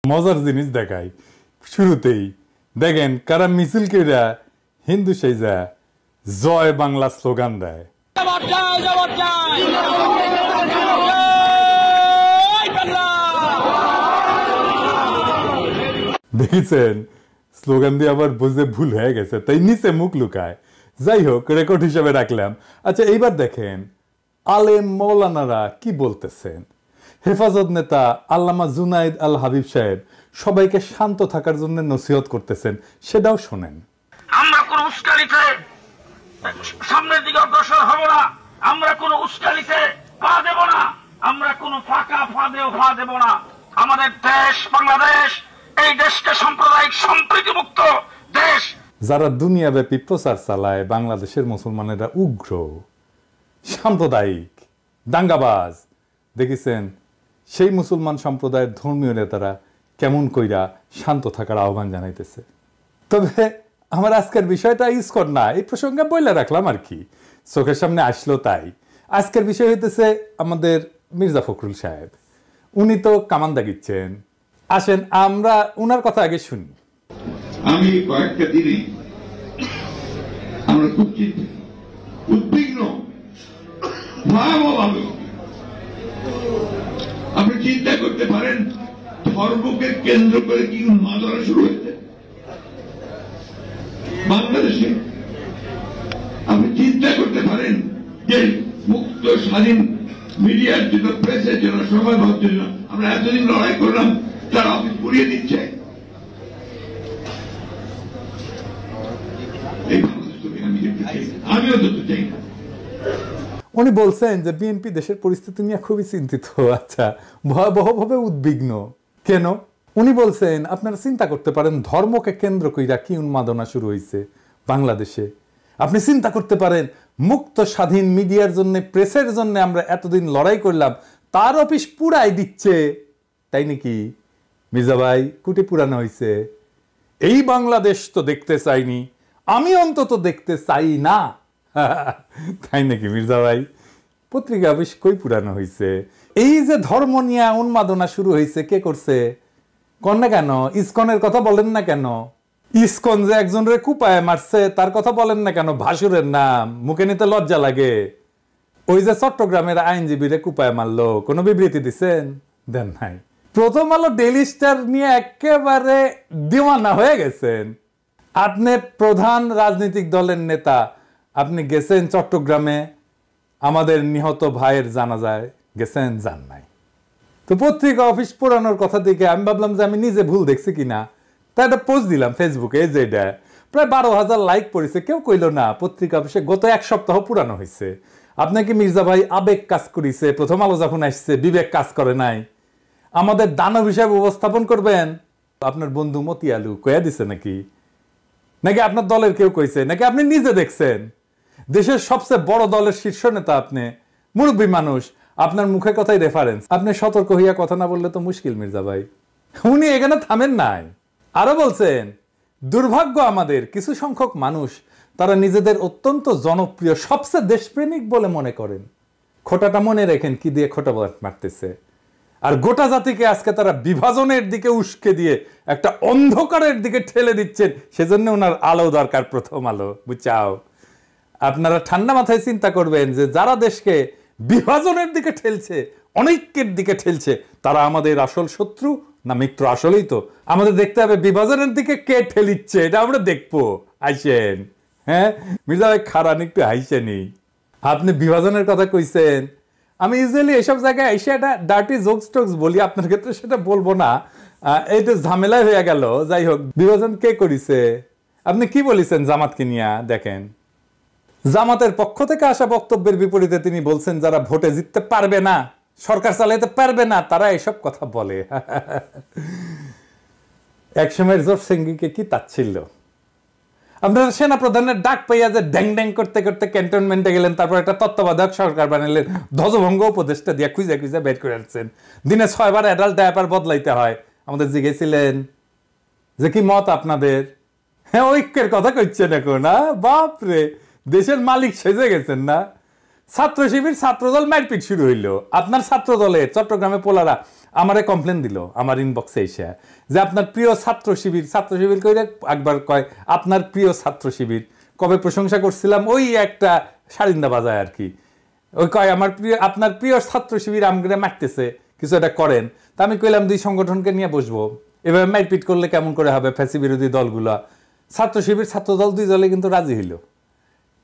মজার জিনিস দেখাই শুরুতেই দেখেন কারা মিছিল কইরা হিন্দু সেজা জয় বাংলা স্লোগান দেয়। দেখেছেন স্লোগান দিয়ে আবার বুঝে ভুল হয়ে গেছে, তাই নিচে মুখ লুকায়। যাই হোক, রেকর্ড হিসেবে রাখলাম। আচ্ছা, এইবার দেখেন আলেম মৌলানারা কি বলতেছেন। হেফাজত নেতা আল্লামা জুনাইদ আল হাবিব সাহেব সবাইকে শান্ত থাকার জন্য নসিহত করতেছেন, সেটাও শোনেন। আমরা কোন উস্কানিতে সামনের দিকে অগ্রসর হব না, আমরা কোন উস্কানিতে পা দেব না, আমরা কোন ফাঁকা ফাঁদেও পা দেব না। আমাদের দেশ বাংলাদেশ, এই দেশকে সাম্প্রদায়িক সম্প্রীতি মুক্ত দেশ। যারা দুনিয়াব্যাপী প্রচার চালায় বাংলাদেশের মুসলমানেরা উগ্র, সাম্প্রদায়িক, দাঙ্গাবাজ, দেখেছেন সেই মুসলমান সম্প্রদায়ের ধর্মীয় নেতারা কেমন কইরা শান্ত থাকার আহ্বান জানাইতেছে। তবে আমার আজকের বিষয়টা ইসকন না, এই প্রসঙ্গে বইলে রাখলাম আর কি, চোখের সামনে আসলো তাই। আজকের বিষয় হইতেছে আমাদের মির্জা ফখরুল সাহেব। উনি তো কামান দাগিচ্ছেন। আসেন আমরা উনার কথা আগে শুনি। আমি কয়েকটা দিনে আমরা খুব উদ্বিগ্ন, ভয়াবহভাবে। আপনি চিন্তা করতে পারেন ধর্মকে কেন্দ্র করে কি উন্মাদনা শুরু হয়েছে বাংলাদেশে। আপনি চিন্তা করতে পারেন যে মুক্ত স্বাধীন মিডিয়ার জন্য, প্রেসের জন্য, সবাই ভাবার জন্য আমরা এতদিন লড়াই করলাম, তারা অফিস পুড়িয়ে দিচ্ছে। এই বাংলাদেশ আমি দেখতে চাই, আমিও দেখতে চাই না। উনি বলছেন যে বিএনপি দেশের পরিস্থিতি নিয়ে খুবই চিন্তিত। আচ্ছা, ভয়াবহভাবে উদ্বিগ্ন কেন? উনি বলছেন আপনারা চিন্তা করতে পারেন ধর্মকে কেন্দ্র কইরা কি উন্মাদনা শুরু হয়েছে বাংলাদেশে। আপনি চিন্তা করতে পারেন মুক্ত স্বাধীন মিডিয়ার জন্য, প্রেসের জন্য আমরা এতদিন লড়াই করলাম, তার অফিস পুরাই দিচ্ছে। তাই নাকি মির্জা ভাই? কুটি পুরানো হয়েছে। এই বাংলাদেশ তো দেখতে চাইনি, আমি অন্তত দেখতে চাই না। তাই নাকি মির্জা ভাই? পত্রিকা অফিস কই পুরানো হয়েছে? এই যে ধর্ম নিয়ে উন্মাদনা শুরু হয়েছে, কে করছে? কন না কেন? ইসকনের কথা বলেন না কেন? ইসকন যে একজন রে কুপায় মারছে তার কথা বলেন না কেন? ভাসুরের নাম মুখে নিতে লজ্জা লাগে। ওই যে চট্টগ্রামের আইনজীবী রে কুপায় মারলো, কোনো বিবৃতি দিচ্ছেন? দেন নাই। প্রথম আলো ডেইলি স্টার নিয়ে একেবারে দিওয়ানা হয়ে গেছেন। আপনি প্রধান রাজনৈতিক দলের নেতা, আপনি গেছেন চট্টগ্রামে, আমাদের নিহত ভাইয়ের জানাজায় গেছেন? যান নাই। তো পত্রিকা অফিস পুরানোর কথা দেখে আমি ভাবলাম যে আমি নিজে ভুল দেখছি কিনা, তাই একটা পোস্ট দিলাম ফেসবুকে। এই যে এটা প্রায় 12,000 লাইক পড়েছে। কেউ কইল না পত্রিকা অফিসে গত এক সপ্তাহ পুরানো হয়েছে। আপনাকে মির্জা ভাই আবেগ কাজ করেছে, প্রথম আলো যখন আসছে বিবেক কাজ করে নাই। আমাদের দানব হিসাবে উপস্থাপন করবেন। আপনার বন্ধু মতি আলু কয়া দিছে নাকি? নাকি আপনার দলের কেউ কইছে? নাকি আপনি নিজে দেখছেন? দেশের সবচেয়ে বড় দলের শীর্ষ নেতা আপনি, মুরব্বী মানুষ, আপনার মুখে কথাই রেফারেন্স। আপনি সতর্ক হইয়া কথা না বললে তো মুশকিল মির্জা ভাই। উনি এখানে থামেন নাই, আরো বলছেন দুর্ভাগ্য আমাদের কিছু সংখ্যক মানুষ, তারা নিজেদের অত্যন্ত জনপ্রিয়, সবচেয়ে দেশপ্রেমিক বলে মনে করেন। খোটাটা মনে রেখেন কি দিয়ে খোটা মারতেছে। আর গোটা জাতিকে আজকে তারা বিভাজনের দিকে উস্কে দিয়ে একটা অন্ধকারের দিকে ঠেলে দিচ্ছেন। সেজন্য ওনার আলো দরকার, প্রথম আলো, বুঝাও। আপনারা ঠান্ডা মাথায় চিন্তা করবেন যে যারা দেশকে বিভাজনের দিকে ঠেলছে, অনৈক্যের দিকে ঠেলছে, তারা আমাদের আসল শত্রু না মিত্র? আসলেই তো আমাদের দেখতে হবে বিভাজনের দিকে কে ঠেলিচ্ছে, এটা আমরা দেখবো। আইসেন। হ্যাঁ মির্জা ভাই, খারান একটু হাইসেনি। আপনি বিভাজনের কথা কইছেন। আমি ইউজুয়ালি এসব জায়গায় এসে একটা ডার্টি জোকস টোকস বলি, আপনার ক্ষেত্রে সেটা বলবো না, এইটা ঝামেলা হয়ে গেল। যাই হোক, বিভাজন কে করিছে? আপনি কি বলেছেন জামাতকে নিয়ে? দেখেন, জামাতের পক্ষ থেকে আসা বক্তব্যের বিপরীতে তিনি বলছেন যারা ভোটে জিততে পারবে না, সরকার চালাইতে পারবে না, তারা এসব কথা বলে। এক সময়ের জোর সিংকে কি তাচ্ছিল্য! আপনারা সেনা প্রধানের ডাক পাইয়া যে ড্যাং ড্যাং করতে করতে ক্যান্টনমেন্টে গেলেন, তারপর একটা তত্ত্বাবধায়ক সরকার বানালেন, ধ্বজভঙ্গ উপদেষ্টা দিয়ে খুঁজে খুঁজে বের করে আসছেন। দিনে 6 বার অ্যাডাল্ট ডায়াপার বদলাইতে হয়। আমাদের জিজ্ঞেসিলেন যে কি মত আপনাদের? হ্যাঁ, ঐক্যের কথা কইছেন এখন। বাপরে, দেশের মালিক সেজে গেছেন না? ছাত্র শিবির ছাত্রদল মারপিট শুরু হইলো। আপনার ছাত্র দলের চট্টগ্রামে পোলারা আমারে কমপ্লেন দিল আমার ইনবক্সে এসে যে আপনার প্রিয় ছাত্র শিবির কইরে একবার কয় আপনার প্রিয় ছাত্র শিবির, কবে প্রশংসা করছিলাম ওই একটা সারিন্দা বাজায় আর কি, ওই কয় আপনার প্রিয় ছাত্র শিবির আমগরে মারতেছে, কিছু একটা করেন। তা আমি কইলাম দুই সংগঠনকে নিয়ে বসবো, এভাবে মারপিট করলে কেমন করে হবে ফ্যাসি বিরোধী দলগুলা। ছাত্র শিবির ছাত্র দল দুই দলে কিন্তু রাজি হইল,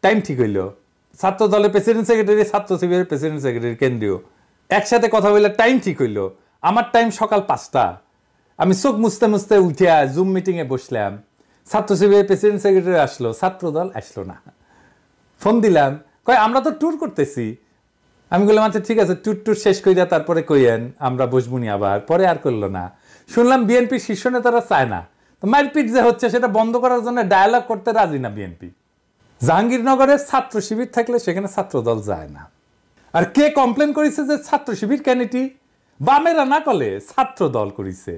টাইম ঠিক হইল, ছাত্র দলের প্রেসিডেন্ট সেক্রেটারি ছাত্র শিবিরের প্রেসিডেন্ট সেক্রেটারি কেন্দ্রীয় একসাথে কথা বললে টাইম ঠিক হইল। আমার টাইম সকাল 5টা, আমি চোখ মুছতে মুছতে উঠিয়া জুম মিটিং এ বসলাম, ছাত্র শিবিরের প্রেসিডেন্ট সেক্রেটারি আসলো, ছাত্র দল আসলো না। ফোন দিলাম, কয় আমরা তো ট্যুর করতেছি। আমি বললাম আচ্ছা ঠিক আছে, ট্যুর শেষ কইরা তারপরে কইয়েন আমরা বসবুনি আবার। পরে আর করলো না। শুনলাম বিএনপির শীর্ষ নেতারা চায় না, তো মারপিট যে হচ্ছে সেটা বন্ধ করার জন্য ডায়ালগ করতে রাজি না বিএনপি। জাহাঙ্গীরনগরে ছাত্র শিবির থাকলে সেখানে ছাত্র দল যায় না। আর কে কমপ্লেন করেছে যে ছাত্র শিবির কেন এটি? বামেরা না করলে ছাত্র দল করেছে।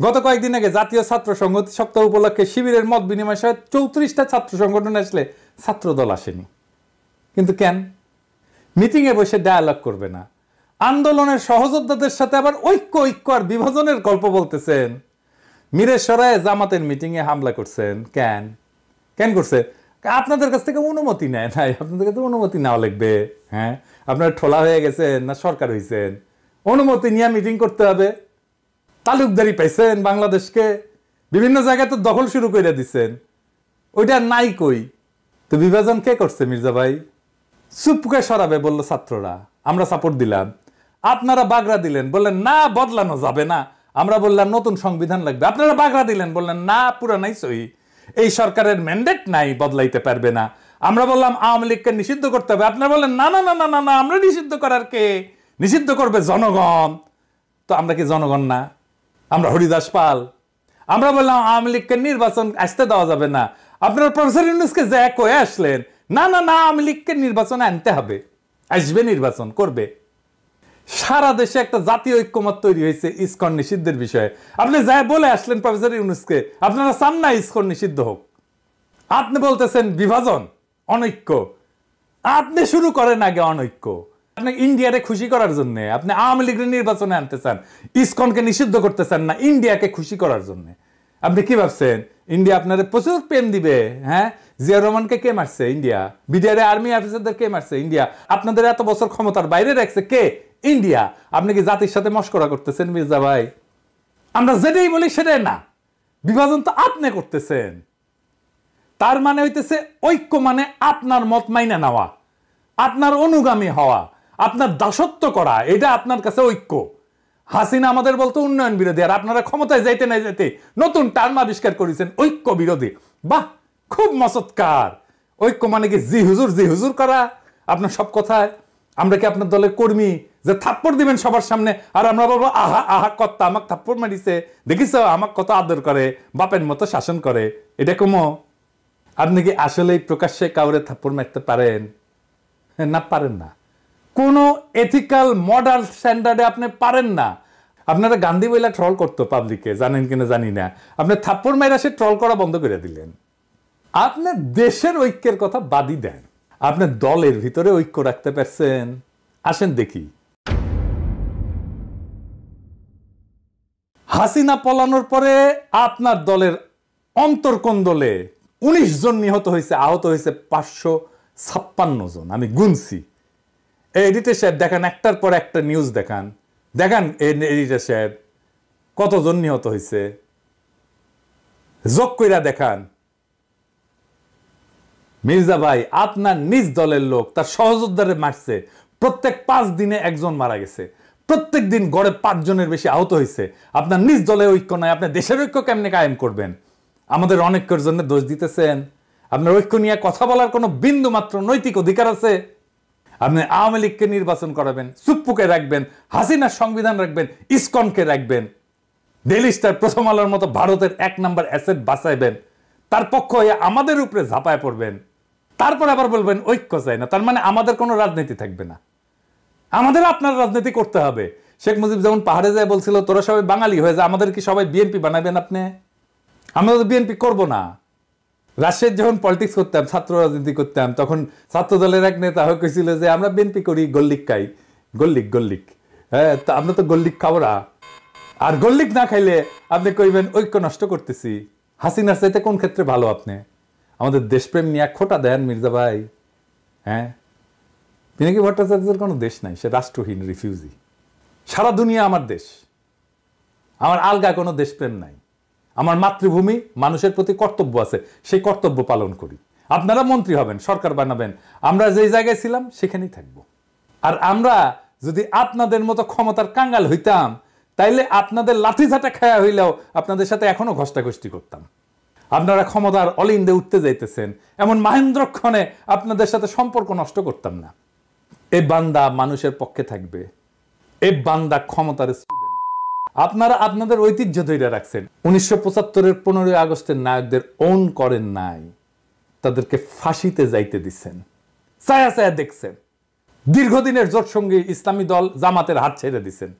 গত কয়েকদিন আগে জাতীয় ছাত্র সংহতি সপ্তাহ উপলক্ষে শিবিরের মত বিনিময় সহ 34টা ছাত্র সংগঠন আসলে ছাত্র দল আসেনি। কিন্তু কেন? মিটিং এ বসে ডায়ালগ করবে না, আন্দোলনের সহযোদ্ধাদের সাথে আবার ঐক্য আর বিভাজনের গল্প বলতেছেন। মিরেশ্বরায় জামাতের মিটিং এ হামলা করছেন কেন করছে? আপনাদের কাছ থেকে অনুমতি নেয় নাই, আপনাদের কাছে অনুমতি নেওয়া লাগবে। হ্যাঁ, আপনারা ঠোলা হয়ে গেছেন না সরকার হয়েছেন, অনুমতি নিয়ে মিটিং করতে হবে। তালুকদারি পাইছেন বাংলাদেশকে, বিভিন্ন জায়গায় তো দখল শুরু করে দিচ্ছেন, ওইটা নাই কই। তো বিভাজন কে করছে মির্জা ভাই? চুপকে সরাবে বললো ছাত্ররা, আমরা সাপোর্ট দিলাম। আপনারা বাগড়া দিলেন, বললেন না বদলানো যাবে না, আমরা বললাম নতুন সংবিধান লাগবে। আপনারা বাগড়া দিলেন, বললেন না পুরানাই সহি, এই সরকারের ম্যান্ডেট নাই, বদলাইতে পারবে না। আমরা বললাম আওয়ামী লীগকে নিষিদ্ধ করতে হবে। আপনারা বললেন না না না না না না, আমরা নিষিদ্ধ করার কে, নিষিদ্ধ করবে জনগণ। তো আমরা কি জনগণ না? আমরা হরিদাস পাল? আমরা বললাম আওয়ামী লীগকে নির্বাচন আসতে দেওয়া যাবে না। আপনারা প্রফেসর ইউনূসকে যে কয়ে আসলেন না না না আওয়ামী লীগকে নির্বাচনে আনতে হবে, আসবে, নির্বাচন করবে। সারা দেশে একটা জাতীয় ঐক্যমত তৈরি হয়েছে ইসকন নিষিদ্ধের বিষয়ে। আপনি যা বলে আসলেন প্রফেসর ইউনূসকে, আপনারা চান না ইসকন নিষিদ্ধ হোক। আপনি বলতেছেন বিভাজন, অনৈক্য। আপনি শুরু করেন আগে অনৈক্য। আপনি ইন্ডিয়ারে খুশি করার জন্য আপনি আওয়ামী লীগের নির্বাচনে আনতে চান, ইসকনকে নিষিদ্ধ করতে চান না, ইন্ডিয়াকে খুশি করার জন্য। আপনি কি ভাবছেন ইন্ডিয়া আপনারে প্রচুর প্রেম দিবে? হ্যাঁ, জিয়া রহমানকে কে মারছে? ইন্ডিয়া। বিডিআর আর্মি অফিসারদের কে মারছে? ইন্ডিয়া। আপনাদের এত বছর ক্ষমতার বাইরে রাখছে কে? ইন্ডিয়া। আপনি কি জাতির সাথে মস্করা করতেছেন মির্জা ভাই? আমরা যেটাই বলি সেটাই না, বিভাজন তো আপনি করতেছেন। তার মানে হইতেছে ঐক্য মানে আপনার মত মাইনা নেওয়া, আপনার অনুগামী হওয়া, আপনার দাসত্ব করা, এটা আপনার কাছে ঐক্য। হাসিনা আমাদের বলতো উন্নয়ন বিরোধী, আর আপনারা ক্ষমতায় যাইতে না যাইতে নতুন টার্ম আবিষ্কার করেছেন ঐক্য বিরোধী। বাহ, খুব মসৎকার। ঐক্য মানে কি জি হুজুর করা আপনার সব কথায়? আমরা কি আপনার দলের কর্মী যে থাপ্পড় দিবেন সবার সামনে আর আমরা বলবো আহা আহা কর্তা আমাকে থাপ্পড় মারিছে, দেখিস আমাকে কত আদর করে, বাপের মতো শাসন করে? এটা কমো? আপনি কি আসলেই প্রকাশ্যে কাউরে থাপ্পড় মারতে পারেন? না, পারেন না। কোন এথিক্যাল মডার্ন স্ট্যান্ডার্ডে আপনি পারেন না। আপনারা গান্ধী বইলা ট্রল করতো পাবলিকে, জানেন কিনা জানি না। আপনি থাপ্পড় মাইরা সে ট্রল করা বন্ধ করে দিলেন। আপনি দেশের ঐক্যের কথা বাদই দেন, আপনি দলের ভিতরে ঐক্য রাখতে পারছেন? আসেন দেখি। হাসিনা পলানোর পরে আপনার দলের অন্তর্কোন্দলে 19 জন নিহত হয়েছে, আহত হয়েছে 556 জন। আমি গুনছি। এডিটর সাহেব দেখান, একটার পর একটা নিউজ দেখান, এডিটর সাহেব কতজন নিহত হয়েছে, যোগ কইরা দেখান। মির্জা ভাই, আপনার নিজ দলের লোক তার সহযোদ্ধারে মারছে, প্রত্যেক 5 দিনে একজন মারা গেছে, প্রত্যেক দিন গড়ে 5 জনের বেশি আহত হয়েছে। আপনার নিজ দলের ঐক্য নয়, আপনি দেশের ঐক্য কেমনে কায়েম করবেন? আমাদের অনেকের জন্য দোষ দিতেছেন। আপনার ঐক্য নিয়ে কথা বলার কোনো বিন্দু মাত্র নৈতিক অধিকার আছে? আপনি আওয়ামী লীগকে নির্বাচন করাবেন, চুপ্পুকে রাখবেন, হাসিনার সংবিধান রাখবেন, ইসকনকে রাখবেন, ডেইলি স্টার, প্রথম আলোর মতো ভারতের 1 নাম্বার অ্যাসেট বাঁচাইবেন, তার পক্ষ হয়ে আমাদের উপরে ঝাঁপায় পড়বেন, তারপর আবার বলবেন ঐক্য চাই না। তার মানে আমাদের কোনো রাজনীতি থাকবে না, আমাদের আপনার রাজনীতি করতে হবে। শেখ মুজিব যেমন পাহাড়ে যায় বলছিল তোরা সবাই বাঙালি হয়ে যায়, আমাদের কি সবাই বিএনপি বানাবেন আপনি? আমরা তো বিএনপি করবো না। রাজশাহীর যখন পলিটিক্স করতাম, ছাত্র রাজনীতি করতাম, তখন ছাত্র দলের এক নেতা হয়েছিল যে আমরা বিএনপি করি, গল্লিক খাই, গল্লিক হ্যাঁ, তা আমরা তো গল্লিক খাবো না। আর গল্লিক না খাইলে আপনি কইবেন ঐক্য নষ্ট করতেছি। হাসিনার চাইতে কোন ক্ষেত্রে ভালো আপনি? আমাদের দেশপ্রেম নিয়ে খোটা দেন মির্জা ভাই। হ্যাঁ, পিনাকি ভট্টাচার্যের কোনো দেশ নাই, সে রাষ্ট্রহীন রিফিউজি। সারা দুনিয়া আমার দেশ, আমার আলগা কোনো দেশপ্রেম নাই। আমার মাতৃভূমি, মানুষের প্রতি কর্তব্য আছে, সেই কর্তব্য পালন করি। আপনারা মন্ত্রী হবেন, সরকার বানাবেন, আমরা যেই জায়গায় ছিলাম সেখানেই থাকবো। আর আমরা যদি আপনাদের মতো ক্ষমতার কাঙ্গাল হইতাম, তাইলে আপনাদের লাঠিঝাঁটা খায়া হইলেও আপনাদের সাথে এখনো ঘষ্টাঘষ্টি করতাম। আপনারা ক্ষমতার অলিন্দে উঠতে যাইতেছেন, এমন মাহেন্দ্রক্ষণে আপনাদের সাথে সম্পর্ক নষ্ট করতাম না। এই বান্দা মানুষের পক্ষে থাকবে, এই বান্দা ক্ষমতার স্তূপে না। আপনারা আপনাদের ঐতিহ্য ধরে রাখছেন। 1975-এর 15 আগস্টের নায়কদের ওন করেন নাই, তাদেরকে ফাঁসিতে যাইতে দিচ্ছেন, ছায়া ছায়া দেখছেন। দীর্ঘদিনের জোট সঙ্গী ইসলামী দল জামাতের হাত ছেড়ে দিচ্ছেন।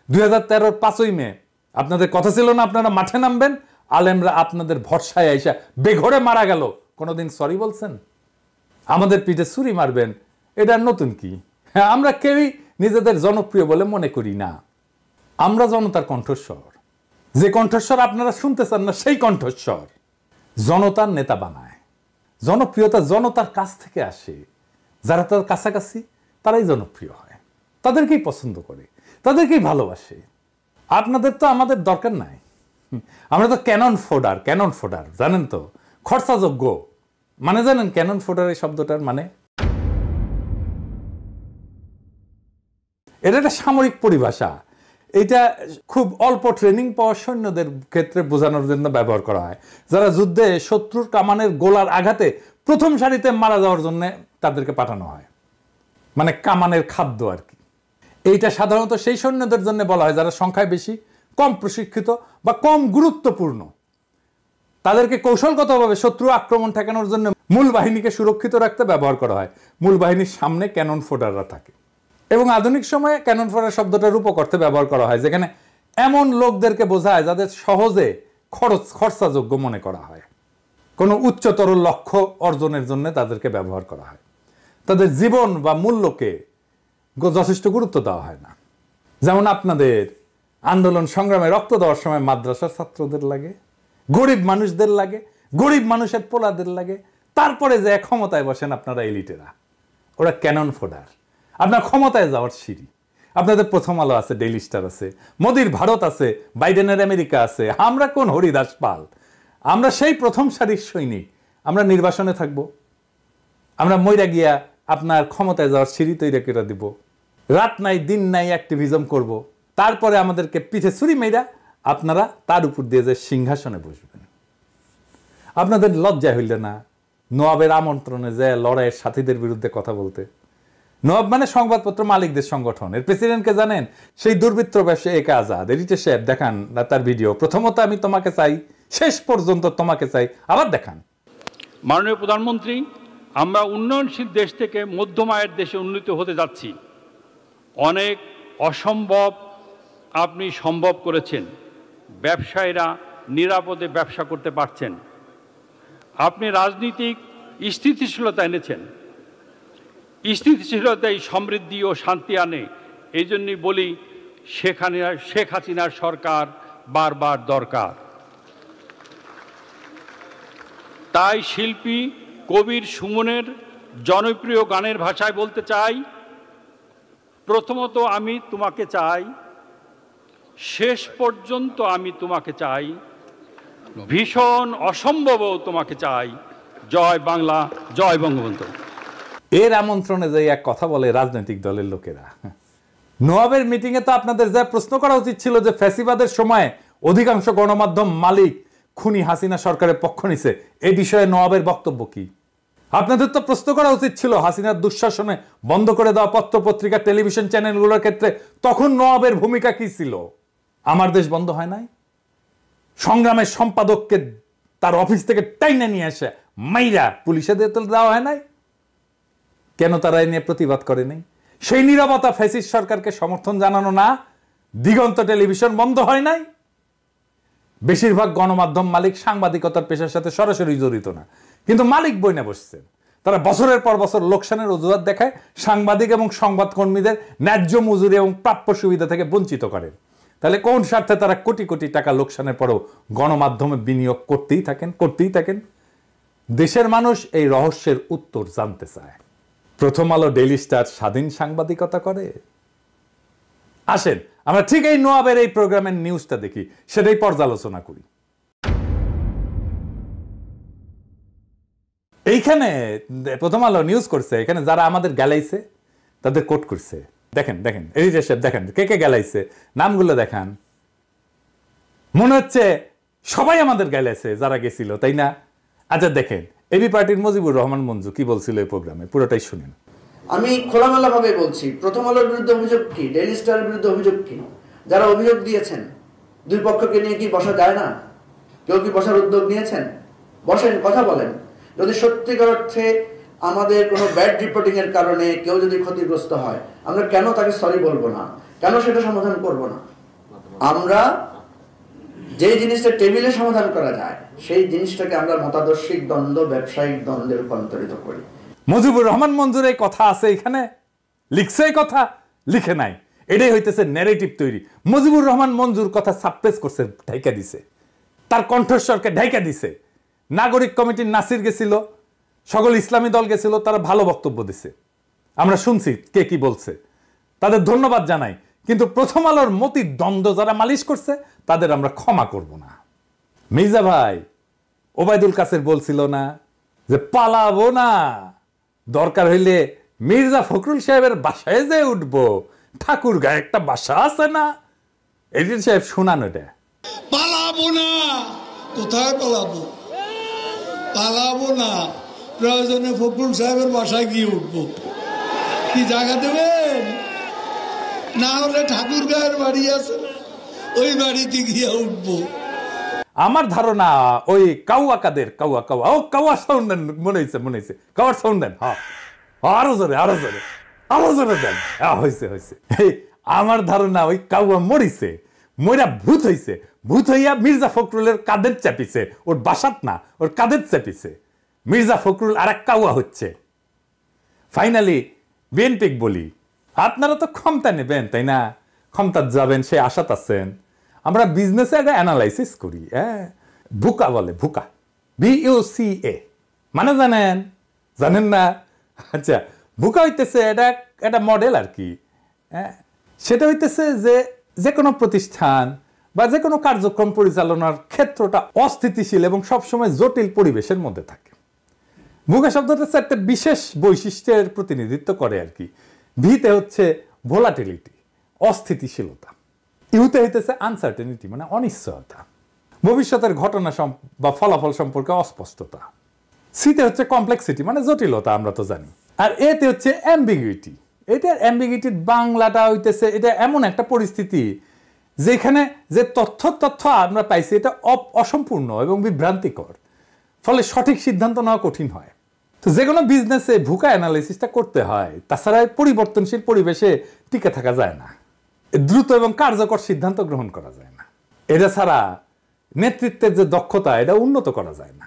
2013-র 5ই মে আপনাদের কথা ছিল না আপনারা মাঠে নামবেন, আলেমরা আপনাদের ভরসায় আইসা বেঘরে মারা গেল, কোনোদিন সরি বলছেন? আমাদের পিঠে ছুরি মারবেন, এটা নতুন কি? হ্যাঁ, আমরা কেউই নিজেদের জনপ্রিয় বলে মনে করি না। আমরা জনতার কণ্ঠস্বর। যে কণ্ঠস্বর আপনারা শুনতে চান না, সেই কণ্ঠস্বর জনতার নেতা বানায়। জনপ্রিয়তা জনতার কাছ থেকে আসে। যারা তার কাছাকাছি তারাই জনপ্রিয় হয়, তাদেরকেই পছন্দ করে, তাদেরকেই ভালোবাসে। আপনাদের তো আমাদের দরকার নাই। আমরা তো ক্যানন ফোডার, জানেন তো, খরচাযোগ্য। মানে জানেন ক্যানন ফোডার এই শব্দটার মানে? এটা একটা সামরিক পরিভাষা। এটা খুব অল্প ট্রেনিং পাওয়া সৈন্যদের ক্ষেত্রে বোঝানোর জন্য ব্যবহার করা হয়, যারা যুদ্ধে শত্রুর কামানের গোলার আঘাতে প্রথম সারিতে মারা যাওয়ার জন্য তাদেরকে পাঠানো হয়, মানে কামানের খাদ্য আর কি। এইটা সাধারণত সেই সৈন্যদের জন্য বলা হয় যারা সংখ্যায় বেশি, কম প্রশিক্ষিত বা কম গুরুত্বপূর্ণ। তাদেরকে কৌশলগতভাবে শত্রু আক্রমণ ঠেকানোর জন্য মূল বাহিনীকে সুরক্ষিত রাখতে ব্যবহার করা হয়। মূল বাহিনীর সামনে ক্যানন ফোডাররা থাকে, এবং আধুনিক সময়ে ক্যানন ফোডার শব্দটার রূপক অর্থে ব্যবহার করা হয়, যেখানে এমন লোকদেরকে বোঝায় যাদের সহজে খরচাযোগ্য মনে করা হয়। কোনো উচ্চতর লক্ষ্য অর্জনের জন্য তাদেরকে ব্যবহার করা হয়। তাদের জীবন বা মূল্যকে যথেষ্ট গুরুত্ব দেওয়া হয় না। যেমন আপনাদের আন্দোলন সংগ্রামে রক্ত দেওয়ার সময় মাদ্রাসার ছাত্রদের লাগে, গরিব মানুষদের লাগে, গরিব মানুষের পোলাদের লাগে। তারপরে যে ক্ষমতায় বসেন আপনারা এলিটেরা, ওরা ক্যানন ফোডার। আপনার ক্ষমতায় যাওয়ার সিঁড়ি। আপনাদের প্রথম আলো আছে, ডেইলি স্টার আছে, মোদির ভারত আছে, বাইডেনের আমেরিকা আছে। আমরা কোন হরিদাস পাল? আমরা সেই প্রথম সারির সৈনিক। আমরা নির্বাসনে থাকব, আমরা মইরা গিয়া আপনার ক্ষমতায় যাওয়ার সিঁড়ি তৈরি করে দিব। রাত নাই দিন নাই অ্যাক্টিভিজম করব, তারপরে আমাদেরকে পিঠে ছুরি মেয়েরা আপনারা তার উপর দিয়ে যে সিংহাসনে বসবেন। আপনাদের লজ্জা হইল না নওয়াবের আমন্ত্রণে যে লড়াইয়ের সাথীদের বিরুদ্ধে কথা বলতে? নওয়াব মানে সংবাদপত্র মালিকদের সংগঠন। এর প্রেসিডেন্টকে জানেন? সেই দুর্বৃত্ত ব্যবসায়ী একে আজাদ। এডিটর সাহেব দেখান তার ভিডিও। প্রথমত আমি তোমাকে চাই, শেষ পর্যন্ত তোমাকে চাই, আবার দেখান। মাননীয় প্রধানমন্ত্রী, আমরা উন্নয়নশীল দেশ থেকে মধ্যম আয়ের দেশে উন্নীত হতে যাচ্ছি। অনেক অসম্ভব আপনি সম্ভব করেছেন। ব্যবসায়ীরা নিরাপদে ব্যবসা করতে পারছেন। আপনি রাজনীতিক স্থিতিশীলতা এনেছেন। স্থিতিশীলতাই সমৃদ্ধি ও শান্তি আনে। এই জন্যই বলি শেখ হাসিনার সরকার বারবার দরকার। তাই শিল্পী কবির সুমনের জনপ্রিয় গানের ভাষায় বলতে চাই, প্রথমত আমি তোমাকে চাই, শেষ পর্যন্ত আমি তোমাকে চাই, ভীষণ অসম্ভবও তোমাকে চাই। জয় বাংলা, জয় বঙ্গবন্ধু। এর আমন্ত্রণে যে এক কথা বলে রাজনৈতিক দলের লোকেরা। নওয়াবের মিটিংয়ে তো আপনাদের যা প্রশ্ন করা উচিত ছিল যে ফ্যাসিবাদের সময় অধিকাংশ গণমাধ্যম মালিক খুনি হাসিনা সরকারের পক্ষ নিছে, এই বিষয়ে নওয়াবের বক্তব্য কি? আপনাদের তো প্রশ্ন করা উচিত ছিল হাসিনার দুঃশাসনে বন্ধ করে দেওয়া পত্র পত্রিকা টেলিভিশন চ্যানেলগুলোর ক্ষেত্রে তখন নওয়াবের ভূমিকা কি ছিল? আমার দেশ বন্ধ হয় নাই? সংগ্রামের সম্পাদককে তার অফিস থেকে টাইনে নিয়ে এসে মাইরা পুলিশে দিয়ে দেওয়া হয় নাই? কেন তারা এ নিয়ে প্রতিবাদ করে নাই? সেই নীরবতা ফ্যাসিস্ট সরকারকে সমর্থন জানানো না? দিগন্ত টেলিভিশন বন্ধ হয় নাই? বেশিরভাগ গণমাধ্যম মালিক সাংবাদিকতার পেশার সাথে সরাসরি জড়িত না, কিন্তু মালিক বইনে বসছেন। তারা বছরের পর বছর লোকসানের অজুহাত দেখায়, সাংবাদিক এবং সংবাদকর্মীদের ন্যায্য মজুরি এবং প্রাপ্য সুবিধা থেকে বঞ্চিত করে। তাহলে কোন স্বার্থে তারা কোটি কোটি টাকা লোকসানের পরেও গণমাধ্যমে বিনিয়োগ করতেই থাকেন? দেশের মানুষ এই রহস্যের উত্তর জানতে চায়। প্রথম আলো, ডেইলি স্টার স্বাধীন সাংবাদিকতা করে? আসেন আমরা ঠিক এই নোয়াবের এই প্রোগ্রামের নিউজটা দেখি, সেটাই পর্যালোচনা করি। এইখানে প্রথম আলো নিউজ করছে, এখানে যারা আমাদের গালাইছে তাদের কোট করছে। দেখেন এডিটর সাহেব, দেখেন কে কে গালাইছে, নামগুলো দেখান। মনে হচ্ছে সবাই আমাদের গালাইছে যারা গেছিল, তাই না? আচ্ছা দেখেন, এবি পার্টির মজিবুর রহমান মঞ্জু কি বলছিল এই প্রোগ্রামে, পুরোটাই শুনেন। আমি খোলামেলা ভাবে বলছি, প্রথম আলোর বিরুদ্ধে অভিযোগ কি, ডেইলি স্টারের বিরুদ্ধে অভিযোগ কি? যারা অভিযোগ দিয়েছেন দুই পক্ষকে নিয়ে কি বসা যায় না? কেউ কি বসার উদ্যোগ নিয়েছেন? বসেন, কথা বলেন। যদি সত্যিকার অর্থে আমাদের কোনো ব্যাড রিপোর্টিং এর কারণে কেউ যদি ক্ষতিগ্রস্ত হয়, আমরা কেন তাকে সরি বলবো না? কেন সেটা সমাধান করব না? আমরা যে জিনিসটা টেবিলে সমাধান করা যায় সেই জিনিসটাকে আমরা মতাদর্শিক দ্বন্দ্ব, ব্যবসায়িক দ্বন্দ্বে রূপান্তরিত করি। মুজিবুর রহমান মঞ্জুর এই কথা আছে এখানে, লিখছে এই কথা, লিখে নাই। এটাই হইতেছে ন্যারেটিভ তৈরি। মুজিবুর রহমান মঞ্জুর কথা সাপ্রেস করছে, ঢাইকা দিছে, তার কণ্ঠস্বরকে ঢাইকা দিছে। নাগরিক কমিটির নাসির গেছিল, সকল ইসলামী দল গেছিল, তারা ভালো বক্তব্য দিছে, আমরা শুনছি কে কি বলছে, তাদের ধন্যবাদ জানাই। কিন্তু প্রথম আলোর মতির দ্বন্দ্ব যারা মালিশ করছে তাদের আমরা ক্ষমা করব না। মির্জা ভাই ওবায়দুল কাসের বলছিল না যে পালাবো না, দরকার হইলে মির্জা ফখরুল সাহেবের বাসায় যে উঠবো, ঠাকুর গায়ে একটা বাসা আছে না? এডিটর সাহেব শোনান এটা। পালাবো না, কোথায় পালাবো? পালাবো না, প্রয়োজনে ফখরুল সাহেবের বাসায় গিয়ে উঠবো। কি জায়গা দেবেন? না হলে ঠাকুর গায়ের বাড়ি আছে না, ওই বাড়িতে গিয়ে উঠবো। আমার ধারণা ওই কাউয়া কাদের কাউয়া সাউন্ড দেন, মনে হয়েছে কাউয়ার সাউন্ড দেন। হ্যাঁ, আরো জোরে দেন। হয়েছে। আমার ধারণা ওই কাউয়া মইরা ভূত হইয়া মির্জা ফখরুলের কাদের চাপিছে, ওর বাসাত না, ওর কাদের চাপিছে। মির্জা ফখরুল আর এক কাউয়া হচ্ছে। ফাইনালি বিএনপি বলি, আপনারা তো ক্ষমতা নেবেন, তাই না? ক্ষমতা যাবেন সে আশাত আছেন। আমরা বিজনেসে একটা অ্যানালাইসিস করি, ভুকা বলে, ভুকা, BUCA মানে জানেন না? আচ্ছা, ভুকা হইতেছে এটা মডেল আর কি। সেটা হইতেছে যে কোনো প্রতিষ্ঠান বা যে কোনো কার্যক্রম পরিচালনার ক্ষেত্রটা অস্থিতিশীল এবং সবসময় জটিল পরিবেশের মধ্যে থাকে। ভুকা শব্দটা একটা বিশেষ বৈশিষ্ট্যের প্রতিনিধিত্ব করে আর কি। ভিতে হচ্ছে ভোলাটিলিটি, অস্থিতিশীলতা। ইউতে হইতেছে আনসার্টেনিটি, মানে অনিশ্চয়তা, ভবিষ্যতের ঘটনা বা ফলাফল সম্পর্কে অস্পষ্টতা। সিতে হচ্ছে কমপ্লেক্সিটি, মানে জটিলতা, আমরা তো জানি। আর এতে হচ্ছে অ্যাম্বিগুইটি। এটার অ্যাম্বিগুইটির বাংলাটা হইতেছে এটা এমন একটা পরিস্থিতি যেখানে যে তথ্য আমরা পাইছি এটা অসম্পূর্ণ এবং বিভ্রান্তিকর, ফলে সঠিক সিদ্ধান্ত নেওয়া কঠিন হয়। তো যে কোনো বিজনেসে ভুকা অ্যানালাইসিসটা করতে হয়, তাছাড়া পরিবর্তনশীল পরিবেশে টিকে থাকা যায় না, দ্রুত এবং কার্যকর সিদ্ধান্ত গ্রহণ করা যায় না। এটা ছাড়া নেতৃত্বের যে দক্ষতা এটা উন্নত করা যায় না।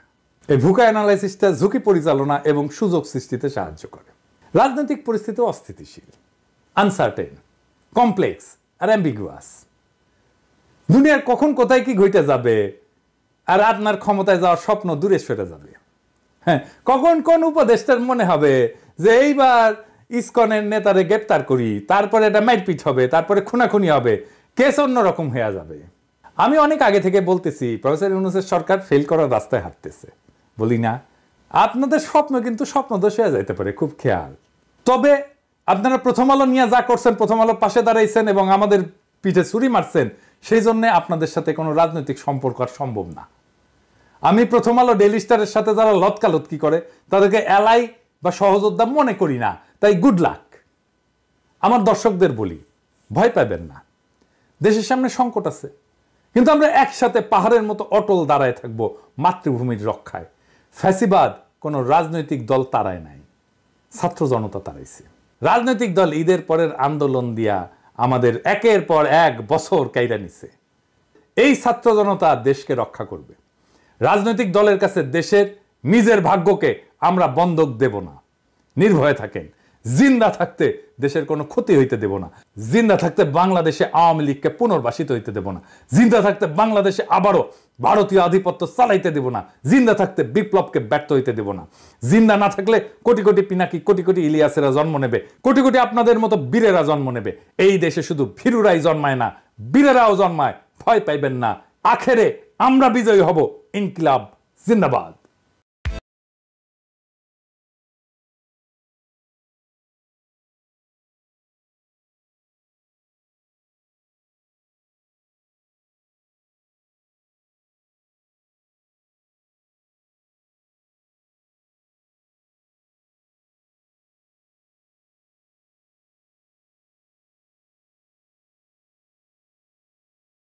এই ভুকা অ্যানালাইসিসটা ঝুঁকি পরিচালনা এবং সুযোগ সৃষ্টিতে সাহায্য করে। রাজনৈতিক পরিস্থিতি অস্থিতিশীল, আনসার্টেন, কমপ্লেক্স আর অ্যাম্বিগুয়াস। দুনিয়ার কখন কোথায় কি ঘটে যাবে আর আপনার ক্ষমতায় যাওয়ার স্বপ্ন দূরে সরে যাবে। হ্যাঁ, কখন কোন উপদেষ্টার মনে হবে যে এইবার ইসকনের নেতারে গ্রেপ্তার করি, তারপরে এটা মারপিট হবে, তারপরে খুনাখুনি হবে, কেস অন্যরকম হয়ে যাবে। আমি অনেক আগে থেকে বলতেছি প্রফেসর ইউনূসের সরকার ফেল করার রাস্তায় হাঁটতেছে, বলি না? আপনাদের স্বপ্ন কিন্তু স্বপ্নদোষ হয়ে যাইতে পারে, খুব খেয়াল। তবে আপনারা প্রথম আলো নিয়ে যা করছেন, প্রথম আলোর পাশে দাঁড়াইছেন এবং আমাদের পিঠে ছুরি মারছেন, সেই জন্য আপনাদের সাথে কোনো রাজনৈতিক সম্পর্ক আর সম্ভব না। আমি প্রথম আলো, ডেইলি স্টারের সাথে যারা লতকালতকি করে তাদেরকে এলাই বা সহযোদ্ধা মনে করি না, তাই গুড লাক। আমার দর্শকদের বলি, ভয় পাবেন না, দেশের সামনে সংকট আছে, কিন্তু আমরা একসাথে পাহাড়ের মতো অটল দাঁড়ায় থাকবো মাতৃভূমির রক্ষায়। ফ্যাসিবাদ কোনো রাজনৈতিক দল তাড়ায় নাই, ছাত্র জনতা তাড়াইছে। রাজনৈতিক দল ঈদের পরের আন্দোলন দিয়া আমাদের একের পর এক বছর কাইরা নিছে। এই ছাত্র জনতা দেশকে রক্ষা করবে। রাজনৈতিক দলের কাছে দেশের নিজের ভাগ্যকে আমরা বন্ধক দেব না। নির্ভয়ে থাকেন। জিন্দা থাকতে দেশের কোনো ক্ষতি হইতে দেব না। জিন্দা থাকতে বাংলাদেশে আওয়ামী লীগকে পুনর্বাসিত হইতে দেব না। জিন্দা থাকতে বাংলাদেশে আবারও ভারতীয় আধিপত্য চালাইতে দেব না। জিন্দা থাকতে বিপ্লবকে ব্যর্থ হইতে দেব না। জিন্দা না থাকলে কোটি কোটি পিনাকি, কোটি কোটি ইলিয়াসেরা জন্ম নেবে, কোটি কোটি আপনাদের মতো বীরেরা জন্ম নেবে। এই দেশে শুধু ভীরুরাই জন্মায় না, বীরেরাও জন্মায়। ভয় পাইবেন না। আখেরে আমরা বিজয়ী হব। ইনকিলাব জিন্দাবাদ।